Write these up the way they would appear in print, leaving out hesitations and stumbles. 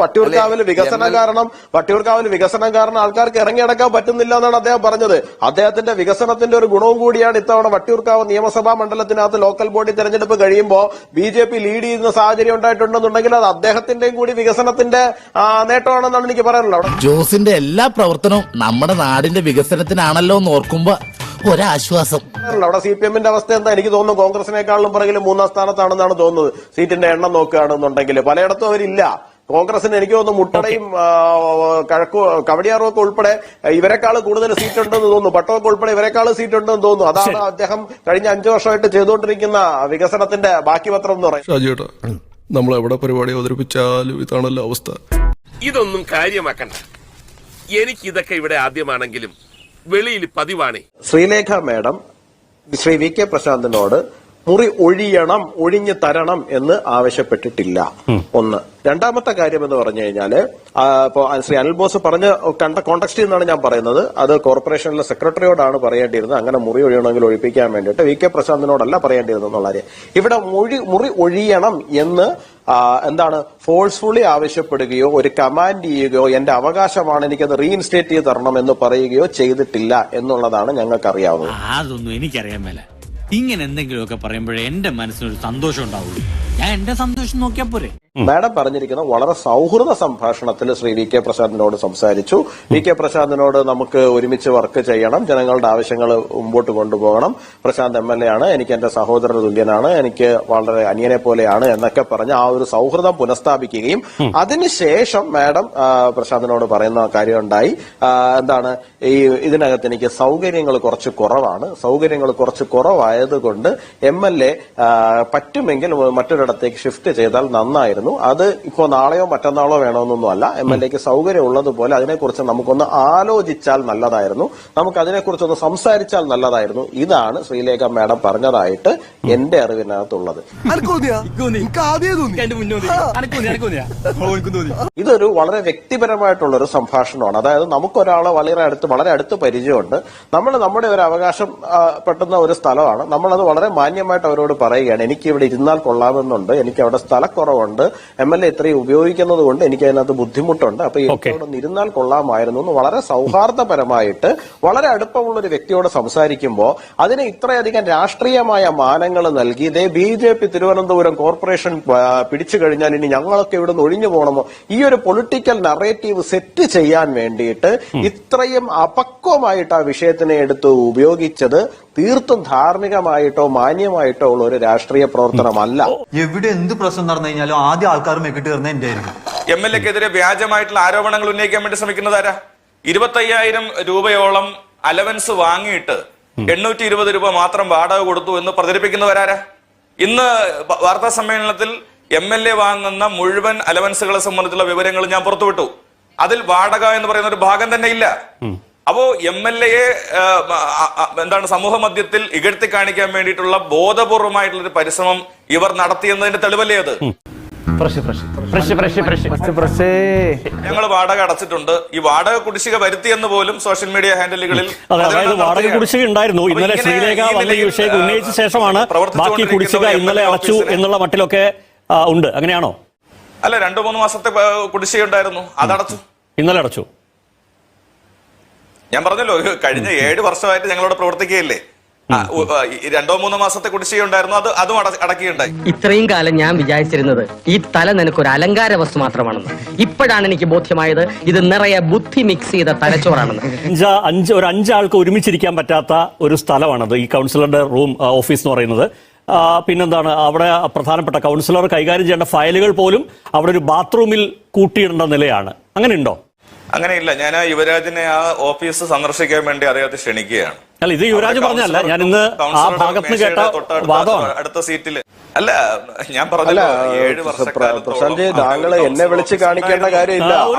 വട്ടിയൂർക്കാവിൽ വികസനം കാരണം ആൾക്കാർക്ക് ഇറങ്ങിയടക്കാൻ പറ്റുന്നില്ല എന്നാണ് അദ്ദേഹം പറഞ്ഞത്. അദ്ദേഹത്തിന്റെ വികസനത്തിന്റെ ഒരു ഗുണവും കൂടിയാണ് ഇത്തവണ വട്ടിയൂർക്കാവ് നിയമസഭാ മണ്ഡലത്തിനകത്ത് ലോക്കൽ ബോഡി തെരഞ്ഞെടുപ്പ് കഴിയുമ്പോൾ BJP ലീഡ് ചെയ്യുന്ന സാഹചര്യം ഉണ്ടായിട്ടുണ്ടെന്നുണ്ടെങ്കിൽ അത് അദ്ദേഹത്തിന്റെയും കൂടി വികസനത്തിന്റെ നേട്ടമാണെന്നാണ് എനിക്ക് പറയാനുള്ളത്. ജോസിന്റെ എല്ലാ പ്രവർത്തനവും നമ്മുടെ നാടിന്റെ വികസനത്തിനാണല്ലോ എന്ന് ഓർക്കുമ്പോ ഒരാശ്വാസം. അവിടെ CPM-ന്റെ അവസ്ഥ എന്താ? എനിക്ക് തോന്നുന്നു കോൺഗ്രസിനേക്കാളും പിറകിൽ 3-ാം സ്ഥാനത്താണെന്നാണ് തോന്നുന്നത്. സീറ്റിന്റെ എണ്ണം നോക്കുകയാണെന്നുണ്ടെങ്കിൽ പലയിടത്തും അവരില്ല. കോൺഗ്രസിന് എനിക്ക് തോന്നുന്നു മുട്ടടയും കവടിയാറും ഒക്കെ ഉൾപ്പെടെ ഇവരെക്കാൾ കൂടുതൽ സീറ്റ് ഉണ്ടെന്ന് തോന്നുന്നു. പട്ടമൊക്കെ ഉൾപ്പെടെ ഇവരെക്കാൾ സീറ്റ് ഉണ്ടെന്ന് തോന്നുന്നു. അതാണ് അദ്ദേഹം കഴിഞ്ഞ 5 വർഷമായിട്ട് ചെയ്തുകൊണ്ടിരിക്കുന്ന വികസനത്തിന്റെ ബാക്കി പത്രം എന്ന് പറയുന്നത്. നമ്മൾ എവിടെ പരിപാടി അവതരിപ്പിച്ചാലും ഇതാണല്ലോ അവസ്ഥ. ഇതൊന്നും കാര്യമാക്കണ്ട. എനിക്കിതൊക്കെ ഇവിടെ ആദ്യമാണെങ്കിലും വെളിയിൽ പതിവാണേ. ശ്രീലേഖ മാഡം ശ്രീ VK പ്രശാന്തിനോട് മുറി ഒഴിഞ്ഞു തരണം എന്ന് ആവശ്യപ്പെട്ടിട്ടില്ല. ഒന്ന്. രണ്ടാമത്തെ കാര്യം എന്ന് പറഞ്ഞു കഴിഞ്ഞാല് ഇപ്പോ ശ്രീ അനിൽ ബോസ് കണ്ട കോണ്ടക്സ്റ്റിൽ നിന്നാണ് ഞാൻ പറയുന്നത്. അത് കോർപ്പറേഷനിലെ സെക്രട്ടറിയോടാണ് പറയേണ്ടിയിരുന്നത്. അങ്ങനെ മുറി ഒഴിയണമെങ്കിൽ ഒഴിപ്പിക്കാൻ വേണ്ടിയിട്ട് VK പ്രശാന്തിനോടല്ല പറയേണ്ടിയിരുന്നത് എന്നുള്ള കാര്യം. ഇവിടെ മുറി ഒഴിയണം എന്ന് ഫോഴ്സ്ഫുള്ളി ആവശ്യപ്പെടുകയോ ഒരു കമാൻഡ് ചെയ്യുകയോ എന്റെ അവകാശമാണ് എനിക്കത് റീഇൻസ്റ്റേറ്റ് ചെയ്ത് തരണം എന്ന് പറയുകയോ ചെയ്തിട്ടില്ല എന്നുള്ളതാണ് ഞങ്ങൾക്ക് അറിയാവുന്നത്. അതൊന്നും എനിക്കറിയാൻ മേല. ഇങ്ങനെ എന്തെങ്കിലുമൊക്കെ പറയുമ്പോഴേ എന്റെ മനസ്സിനൊരു സന്തോഷം ഉണ്ടാവുള്ളൂ. ഞാൻ എന്റെ സന്തോഷം നോക്കിയാ പോരെ. മാഡം പറഞ്ഞിരിക്കുന്ന വളരെ സൗഹൃദ സംഭാഷണത്തിൽ ശ്രീ VK പ്രശാന്തിനോട് സംസാരിച്ചു. VK പ്രശാന്തിനോട് നമുക്ക് ഒരുമിച്ച് വർക്ക് ചെയ്യണം, ജനങ്ങളുടെ ആവശ്യങ്ങൾ മുമ്പോട്ട് കൊണ്ടുപോകണം, പ്രശാന്ത് MLA ആണ്, എനിക്ക് എന്റെ സഹോദര തുല്യനാണ്, എനിക്ക് വളരെ അനിയനെ പോലെയാണ് എന്നൊക്കെ പറഞ്ഞ് ആ ഒരു സൗഹൃദം പുനഃസ്ഥാപിക്കുകയും അതിനുശേഷം മാഡം പ്രശാന്തിനോട് പറയുന്ന കാര്യം ഉണ്ടായി. ഇതിനകത്ത് എനിക്ക് സൗകര്യങ്ങൾ കുറച്ച് കുറവാണ്, സൗകര്യങ്ങൾ കുറച്ച് കുറവായതുകൊണ്ട് MLA പറ്റുമെങ്കിൽ മറ്റൊരിടത്തേക്ക് ഷിഫ്റ്റ് ചെയ്താൽ നന്നായിരുന്നു. അത് ഇപ്പോ നാളെയോ മറ്റന്നാളോ വേണമെന്നൊന്നും അല്ല. MLAക്ക് സൗകര്യം ഉള്ളതുപോലെ അതിനെക്കുറിച്ച് നമുക്കൊന്ന് ആലോചിച്ചാൽ നല്ലതായിരുന്നു, നമുക്ക് അതിനെക്കുറിച്ചൊന്ന് സംസാരിച്ചാൽ നല്ലതായിരുന്നു. ഇതാണ് ശ്രീലേഖ മാഡം പറഞ്ഞതായിട്ട് എന്റെ അറിവിനകത്തുള്ളത്. ഇതൊരു വളരെ വ്യക്തിപരമായിട്ടുള്ള ഒരു സംഭാഷണമാണ്. അതായത് നമുക്കൊരാളെ വളരെ അടുത്ത് പരിചയമുണ്ട്, നമ്മൾ നമ്മുടെ ഒരു അവകാശം പെട്ടുന്ന ഒരു സ്ഥലമാണ്, നമ്മളത് വളരെ മാന്യമായിട്ട് അവരോട് പറയുകയാണ്, എനിക്ക് ഇവിടെ ഇരുന്നാൽ കൊള്ളാമെന്നുണ്ട്, എനിക്ക് അവിടെ സ്ഥലക്കുറവുണ്ട്, MLA ഇത്രയും ഉപയോഗിക്കുന്നത് കൊണ്ട് എനിക്ക് അതിനകത്ത് ബുദ്ധിമുട്ടുണ്ട്, അപ്പൊ ഇവിടെ ഇരുന്നാൽ കൊള്ളാമായിരുന്നു എന്ന് വളരെ സൗഹാർദ്ദപരമായിട്ട് വളരെ അടുപ്പമുള്ള ഒരു വ്യക്തിയോട് സംസാരിക്കുമ്പോൾ അതിന് ഇത്രയധികം രാഷ്ട്രീയമായ മാനങ്ങൾ നൽകി ഇതേ BJP തിരുവനന്തപുരം കോർപ്പറേഷൻ പിടിച്ചു കഴിഞ്ഞാൽ ഇനി ഞങ്ങളൊക്കെ ഇവിടെ നിന്ന് ഒഴിഞ്ഞു പോകണമോ, ഈ ഒരു പൊളിറ്റിക്കൽ നറേറ്റീവ് സെറ്റ് ചെയ്യാൻ വേണ്ടിയിട്ട് ഇത്രയും അപക്വമായിട്ട് ആ വിഷയത്തിനെ എടുത്ത് ഉപയോഗിച്ചത് തീർത്തും ധാർമ്മികമായിട്ടോ മാന്യമായിട്ടോ ഉള്ള ഒരു രാഷ്ട്രീയ പ്രവർത്തനമല്ല. എവിടെ എന്ത് പ്രശ്നം നടന്നു കഴിഞ്ഞാലും ആദ്യം ആൾക്കാർ മെക്കിട്ട് കയറുന്ന എന്റെ ആയിരിക്കും. MLAക്കെതിരെ വ്യാജമായിട്ടുള്ള ആരോപണങ്ങൾ ഉന്നയിക്കാൻ വേണ്ടി ശ്രമിക്കുന്നത് ആരാ? 25,000 രൂപയോളം അലവൻസ് വാങ്ങിയിട്ട് 820 രൂപ മാത്രം വാടക കൊടുത്തു എന്ന് പ്രചരിപ്പിക്കുന്നവരാരാ? ഇന്ന് വാർത്താ സമ്മേളനത്തിൽ MLA വാങ്ങുന്ന മുഴുവൻ അലവൻസുകളെ സംബന്ധിച്ചുള്ള വിവരങ്ങൾ ഞാൻ പുറത്തുവിട്ടു. അതിൽ വാടക എന്ന് പറയുന്ന ഒരു ഭാഗം തന്നെ ഇല്ല. അപ്പോ MLAയെ സമൂഹ മധ്യത്തിൽ ഇകഴ്ത്തി കാണിക്കാൻ വേണ്ടിയിട്ടുള്ള ബോധപൂർവമായിട്ടുള്ള ഒരു പരിശ്രമം ഇവർ നടത്തിയെന്നതിന്റെ തെളിവല്ലേ അത്? ഞങ്ങൾ വാടക അടച്ചിട്ടുണ്ട്, ഈ വാടക കുടിശ്ശിക വരുത്തിയെന്ന് പോലും സോഷ്യൽ മീഡിയ ഹാൻഡിലുകളിൽ വാടക കുടിശ്ശിക ഉണ്ടായിരുന്നു. ഇന്നലെ ശ്രീലേഖ വന്ന ഈ വിഷയം ഉന്നയിച്ച ശേഷമാണ് ബാക്കി കുടിശ്ശിക ഇന്നലെ അടച്ചു എന്നുള്ള മട്ടിലൊക്കെ ഉണ്ട്. അങ്ങനെയാണോ? അല്ല, 2-3 മാസത്തെ കുടിശ്ശിക ഉണ്ടായിരുന്നു, അതടച്ചു, ഇന്നലെ അടച്ചു. ഞാൻ പറഞ്ഞല്ലോ, കഴിഞ്ഞ 7 വർഷമായിട്ട് ഞങ്ങളോട് പ്രവർത്തിക്കുകയല്ലേ. 2-3 മാസത്തെ കുടിശ്ശിക ഉണ്ടായിരുന്നു, അതും അടക്കിയുണ്ടായി. ഇത്രയും കാലം ഞാൻ വിചാരിച്ചിരുന്നത് ഈ തല നിനക്കൊരു അലങ്കാര വസ്തു മാത്രമാണെന്ന്. ഇപ്പോഴാണ് എനിക്ക് ബോധ്യമായത് ഇത് നിറയെ ബുദ്ധി മിക്സ് ചെയ്ത തലച്ചോറാണെന്ന്. ഒരു 5 ആൾക്ക് ഒരുമിച്ചിരിക്കാൻ പറ്റാത്ത ഒരു സ്ഥലമാണത് ഈ കൗൺസിലറുടെ റൂം ഓഫീസ് എന്ന് പറയുന്നത്. പിന്നെന്താണ്, അവിടെ പ്രധാനപ്പെട്ട കൗൺസിലർ കൈകാര്യം ചെയ്യേണ്ട ഫയലുകൾ പോലും അവിടെ ഒരു ബാത്റൂമിൽ കൂട്ടിയിടേണ്ട നിലയാണ്. അങ്ങനെയുണ്ടോ? അങ്ങനെയില്ല. ഞാൻ യുവരാജിനെ ആ ഓഫീസ് സന്ദർശിക്കാൻ വേണ്ടി അദ്ദേഹത്തെ ക്ഷണിക്കുകയാണ്. അല്ല, ഇത് യുവരാജ് പറഞ്ഞല്ല, ഞാൻ ഇന്ന് ആ ഭാഗത്ത് കേട്ട വാദമാണ്. അടുത്ത സീറ്റില് അല്ല, ഞാൻ പറഞ്ഞല്ലോ 7 പ്രശാന്ത്, താങ്കളെ എന്നെ വിളിച്ച് കാണിക്കേണ്ട കാര്യമില്ല.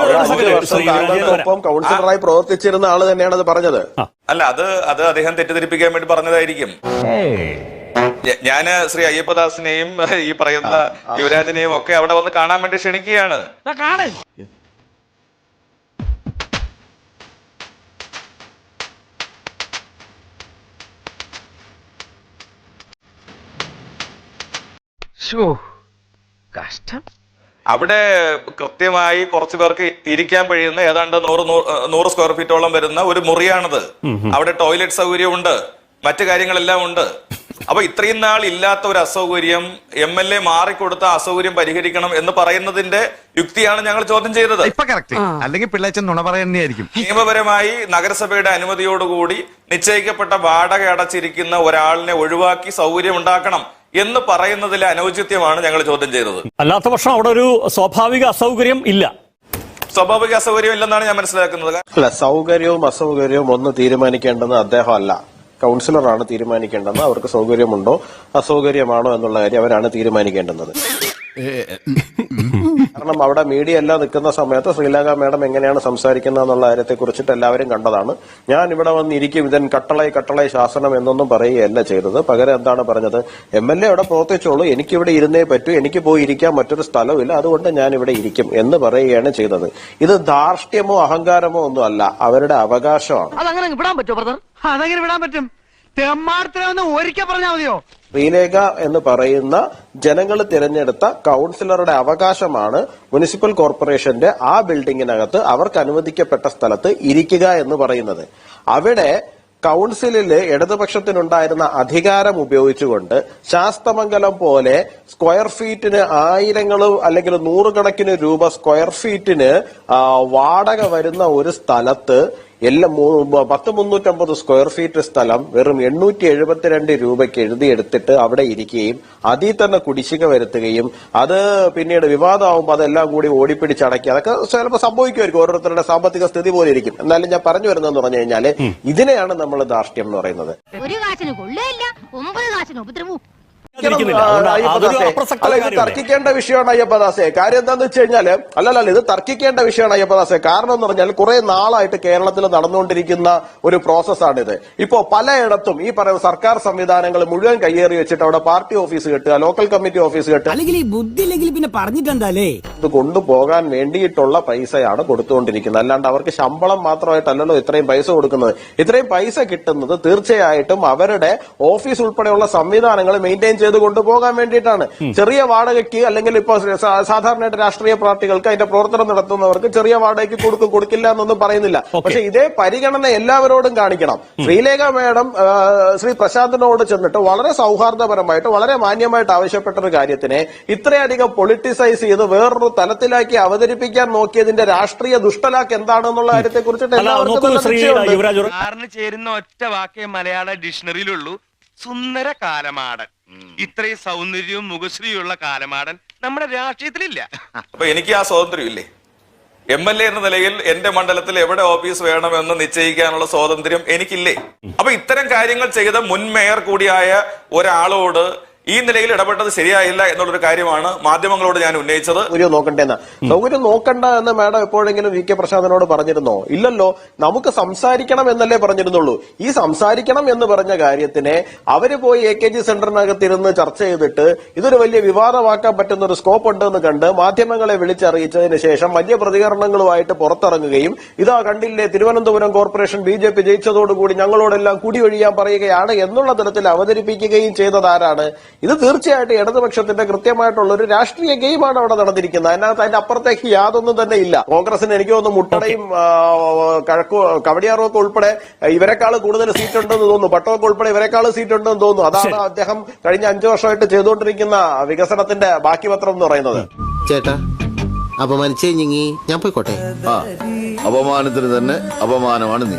5 വർഷം താങ്കൾക്കൊപ്പം കൗൺസിലറായി പ്രവർത്തിച്ചിരുന്ന ആള് തന്നെയാണ് അത് പറഞ്ഞത്. അല്ല, അത് അദ്ദേഹം തെറ്റിദ്ധരിപ്പിക്കാൻ വേണ്ടി പറഞ്ഞതായിരിക്കും. ഞാന് ശ്രീ അയ്യപ്പദാസിനെയും ഈ പറയുന്ന യുവരാജിനെയും ഒക്കെ അവിടെ വന്ന് കാണാൻ വേണ്ടി ക്ഷണിക്കുകയാണ്. കഷ്ടം. അവിടെ കൃത്യമായി കുറച്ചു പേർക്ക് ഇരിക്കാൻ കഴിയുന്ന ഏതാണ്ട് 100 സ്ക്വയർ ഫീറ്റോളം വരുന്ന ഒരു മുറിയാണത്. അവിടെ ടോയ്ലറ്റ് സൗകര്യമുണ്ട്, മറ്റു കാര്യങ്ങളെല്ലാം ഉണ്ട്. അപ്പൊ ഇത്രയും നാൾ ഇല്ലാത്ത ഒരു അസൗകര്യം MLA മാറിക്കൊടുത്ത അസൗകര്യം പരിഹരിക്കണം എന്ന് പറയുന്നതിന്റെ യുക്തിയാണ് ഞങ്ങൾ ചോദ്യം ചെയ്തത്. അല്ലെങ്കിൽ പിള്ളേച്ചൻ നുണ പറയുന്നതായിരിക്കും. നിയമപരമായി നഗരസഭയുടെ അനുമതിയോടുകൂടി നിശ്ചയിക്കപ്പെട്ട വാടക അടച്ചിരിക്കുന്ന ഒരാളിനെ ഒഴിവാക്കി സൗകര്യം ഉണ്ടാക്കണം എന്ന് പറയുന്നതിലെ അനൗചിത്യമാണ് ഞങ്ങൾ ചോദ്യം ചെയ്തത്. അല്ലാത്ത പക്ഷം അവിടെ ഒരു സ്വാഭാവിക അസൗകര്യം ഇല്ല. സ്വാഭാവിക അസൗകര്യം ഇല്ലെന്നാണ് ഞാൻ മനസ്സിലാക്കുന്നത്. അല്ല, സൗകര്യവും അസൗകര്യവും ഒന്ന് തീരുമാനിക്കേണ്ടത് അദ്ദേഹം അല്ല, കൗൺസിലറാണ് തീരുമാനിക്കേണ്ടത്. അവർക്ക് സൗകര്യമുണ്ടോ അസൗകര്യമാണോ എന്നുള്ള കാര്യം അവരാണ് തീരുമാനിക്കേണ്ടത്. കാരണം അവിടെ മീഡിയ എല്ലാം നിൽക്കുന്ന സമയത്ത് ശ്രീലേഖ മേഡം എങ്ങനെയാണ് സംസാരിക്കുന്നത് എന്നുള്ള കാര്യത്തെ കുറിച്ചിട്ട് എല്ലാവരും കണ്ടതാണ്. ഞാൻ ഇവിടെ വന്നിരിക്കും ഇതൻ കട്ടളൈ ശാസനം എന്നൊന്നും പറയുകയല്ല ചെയ്തത്. പകരം എന്താണ് പറഞ്ഞത്, MLA അവിടെ പ്രവർത്തിച്ചോളൂ, എനിക്കിവിടെ ഇരുന്നേ പറ്റൂ, എനിക്ക് പോയി ഇരിക്കാൻ മറ്റൊരു സ്ഥലമില്ല, അതുകൊണ്ട് ഞാൻ ഇവിടെ ഇരിക്കും എന്ന് പറയുകയാണ് ചെയ്തത്. ഇത് ധാർഷ്ട്യമോ അഹങ്കാരമോ ഒന്നും അല്ല, അവരുടെ അവകാശമാണ്. അതങ്ങനെ വിടാൻ പറ്റുമോ ബ്രദർ? അതെങ്ങനെ വിടാൻ പറ്റും? തെമ്മാർത്തരമെന്ന് ഒരിക്കൽ പറഞ്ഞാൽ മതിയോ? ശ്രീലേഖ എന്ന് പറയുന്ന ജനങ്ങൾ തിരഞ്ഞെടുത്ത കൗൺസിലറുടെ അവകാശമാണ് മുനിസിപ്പൽ കോർപ്പറേഷന്റെ ആ ബിൽഡിങ്ങിനകത്ത് അവർക്ക് അനുവദിക്കപ്പെട്ട സ്ഥലത്ത് ഇരിക്കുക എന്ന് പറയുന്നത്. അവിടെ കൗൺസിലിൽ ഇടതുപക്ഷത്തിനുണ്ടായിരുന്ന അധികാരം ഉപയോഗിച്ചുകൊണ്ട് ശാസ്തമംഗലം പോലെ സ്ക്വയർ ഫീറ്റിന് ആയിരങ്ങളും അല്ലെങ്കിൽ 100 രൂപ സ്ക്വയർ ഫീറ്റിന് വാടക വരുന്ന ഒരു സ്ഥലത്ത് എല്ലാം 350 സ്ക്വയർ ഫീറ്റ് സ്ഥലം വെറും 872 രൂപയ്ക്ക് എഴുതിയെടുത്തിട്ട് അവിടെ ഇരിക്കുകയും അതിൽ തന്നെ കുടിശ്ശിക വരുത്തുകയും അത് പിന്നീട് വിവാദമാകുമ്പോൾ അതെല്ലാം കൂടി ഓടിപ്പിടിച്ചടക്കി, അതൊക്കെ ചിലപ്പോൾ സംഭവിക്കുമായിരിക്കും, ഓരോരുത്തരുടെ സാമ്പത്തിക സ്ഥിതി പോലെ ഇരിക്കും. എന്നാലും ഞാൻ പറഞ്ഞു വരുന്നതെന്ന് പറഞ്ഞു കഴിഞ്ഞാല് ഇതിനെയാണ് നമ്മൾ ധാർഷ്ട്യം എന്ന് പറയുന്നത്. ഒരു കാശിന് കൊള്ളയില്ല, 9 കാശിന് ഉപദ്രവവും. തർക്കിക്കേണ്ട വിഷയമാണ് അയ്യപ്പദാസെ. കാര്യം എന്താന്ന് വെച്ച് കഴിഞ്ഞാല് ഇത് തർക്കിക്കേണ്ട വിഷയമാണ് അയ്യപ്പദാസെ. കാരണം എന്ന് പറഞ്ഞാൽ കുറെ നാളായിട്ട് കേരളത്തിൽ നടന്നുകൊണ്ടിരിക്കുന്ന ഒരു പ്രോസസ്സാണിത്. ഇപ്പോ പലയിടത്തും ഈ പറയുന്ന സർക്കാർ സംവിധാനങ്ങൾ മുഴുവൻ കയ്യേറി വെച്ചിട്ട് അവിടെ പാർട്ടി ഓഫീസ് കെട്ടുക, ലോക്കൽ കമ്മിറ്റി ഓഫീസ് കെട്ടുക, പിന്നെ പറഞ്ഞിട്ടുണ്ടല്ലേ ഇത് കൊണ്ടുപോകാൻ വേണ്ടിയിട്ടുള്ള പൈസയാണ് കൊടുത്തുകൊണ്ടിരിക്കുന്നത്. അല്ലാണ്ട് അവർക്ക് ശമ്പളം മാത്രമായിട്ടല്ലല്ലോ ഇത്രയും പൈസ കൊടുക്കുന്നത്. ഇത്രയും പൈസ കിട്ടുന്നത് തീർച്ചയായിട്ടും അവരുടെ ഓഫീസ് ഉൾപ്പെടെയുള്ള സംവിധാനങ്ങൾ മെയിൻറ്റെയിൻ ചെയ്ത് കൊണ്ടുപോകാൻ വേണ്ടിയിട്ടാണ്. ചെറിയ വാടകയ്ക്ക് അല്ലെങ്കിൽ ഇപ്പൊ സാധാരണയായിട്ട് രാഷ്ട്രീയ പാർട്ടികൾക്ക് അതിന്റെ പ്രവർത്തനം നടത്തുന്നവർക്ക് ചെറിയ വാടകയ്ക്ക് കൊടുക്കില്ല എന്നൊന്നും പറയുന്നില്ല. പക്ഷെ ഇതേ പരിഗണന എല്ലാവരോടും കാണിക്കണം. ശ്രീലേഖ മേഡം ശ്രീ പ്രശാന്തിനോട് ചെന്നിട്ട് വളരെ സൗഹാർദ്ദപരമായിട്ട് വളരെ മാന്യമായിട്ട് ആവശ്യപ്പെട്ട ഒരു കാര്യത്തിനെ ഇത്രയധികം പൊളിറ്റിസൈസ് ചെയ്ത് വേറൊരു തലത്തിലാക്കി അവതരിപ്പിക്കാൻ നോക്കിയതിന്റെ രാഷ്ട്രീയ ദുഷ്ടലാക്ക് എന്താണെന്നുള്ള കാര്യത്തെ കുറിച്ചിട്ട് എല്ലാവർക്കും ചേരുന്ന ഒറ്റ വാക്കേ മലയാള ഡിക്ഷണറിയിലുള്ളൂ, സുന്ദര കാലമാടൻ. ഇത്രയും സൗന്ദര്യവും മുഖശ്രീയുള്ള കാലമാടൻ നമ്മുടെ രാഷ്ട്രീയത്തിലില്ല. അപ്പൊ എനിക്ക് ആ സ്വാതന്ത്ര്യം ഇല്ലേ? MLA എന്ന നിലയിൽ എന്റെ മണ്ഡലത്തിൽ എവിടെ ഓഫീസ് വേണമെന്ന് നിശ്ചയിക്കാനുള്ള സ്വാതന്ത്ര്യം എനിക്കില്ലേ? അപ്പൊ ഇത്തരം കാര്യങ്ങൾ ചെയ്ത മുൻ മേയർ കൂടിയായ ഒരാളോട് ഈ നിലയിൽ ഇടപെട്ടത് ശരിയായില്ല എന്നുള്ളൊരു കാര്യമാണ് മാധ്യമങ്ങളോട് ഞാൻ ഉന്നയിച്ചത്. സൗകര്യം നോക്കണ്ട എന്ന് മാഡം എപ്പോഴെങ്കിലും VK പ്രശാന്തിനോട് പറഞ്ഞിരുന്നോ? ഇല്ലല്ലോ. നമുക്ക് സംസാരിക്കണം എന്നല്ലേ പറഞ്ഞിരുന്നുള്ളൂ. ഈ സംസാരിക്കണം എന്ന് പറഞ്ഞ കാര്യത്തിനെ അവര് പോയി AKG സെന്ററിനകത്തിരുന്ന് ചർച്ച ചെയ്തിട്ട് ഇതൊരു വലിയ വിവാദമാക്കാൻ പറ്റുന്ന ഒരു സ്കോപ്പ് ഉണ്ടെന്ന് കണ്ട് മാധ്യമങ്ങളെ വിളിച്ചറിയിച്ചതിന് ശേഷം വലിയ പ്രതികരണങ്ങളുമായിട്ട് പുറത്തിറങ്ങുകയും ഇതാ കണ്ടില്ലേ തിരുവനന്തപുരം കോർപ്പറേഷൻ BJP ജയിച്ചതോടുകൂടി ഞങ്ങളോടെല്ലാം കുടിയൊഴിയാൻ പറയുകയാണ് എന്നുള്ള തരത്തിൽ അവതരിപ്പിക്കുകയും ചെയ്തതാരാണ്? ഇത് തീർച്ചയായിട്ടും ഇടതുപക്ഷത്തിന്റെ കൃത്യമായിട്ടുള്ള ഒരു രാഷ്ട്രീയ ഗെയിമാണ് അവിടെ നടന്നിരിക്കുന്നത്. അതിന്റെ അപ്പുറത്തേക്ക് യാതൊന്നും തന്നെ ഇല്ല. കോൺഗ്രസിന് എനിക്ക് തോന്നുന്നു മുട്ടടയും കവടിയാറും ഒക്കെ ഉൾപ്പെടെ ഇവരെക്കാൾ കൂടുതൽ സീറ്റ് ഉണ്ടെന്ന് തോന്നുന്നു. പട്ടമൊക്കെ ഉൾപ്പെടെ ഇവരെക്കാൾ സീറ്റ് ഉണ്ടെന്ന് തോന്നുന്നു. അതാണ് അദ്ദേഹം കഴിഞ്ഞ 5 വർഷമായിട്ട് ചെയ്തുകൊണ്ടിരിക്കുന്ന വികസനത്തിന്റെ ബാക്കി പത്രം എന്ന് പറയുന്നത്. ചേട്ടാ അപമാനിച്ചേ ഞാൻ പോയിക്കോട്ടെ. അപമാനത്തിന് തന്നെ അപമാനമാണ് നീ.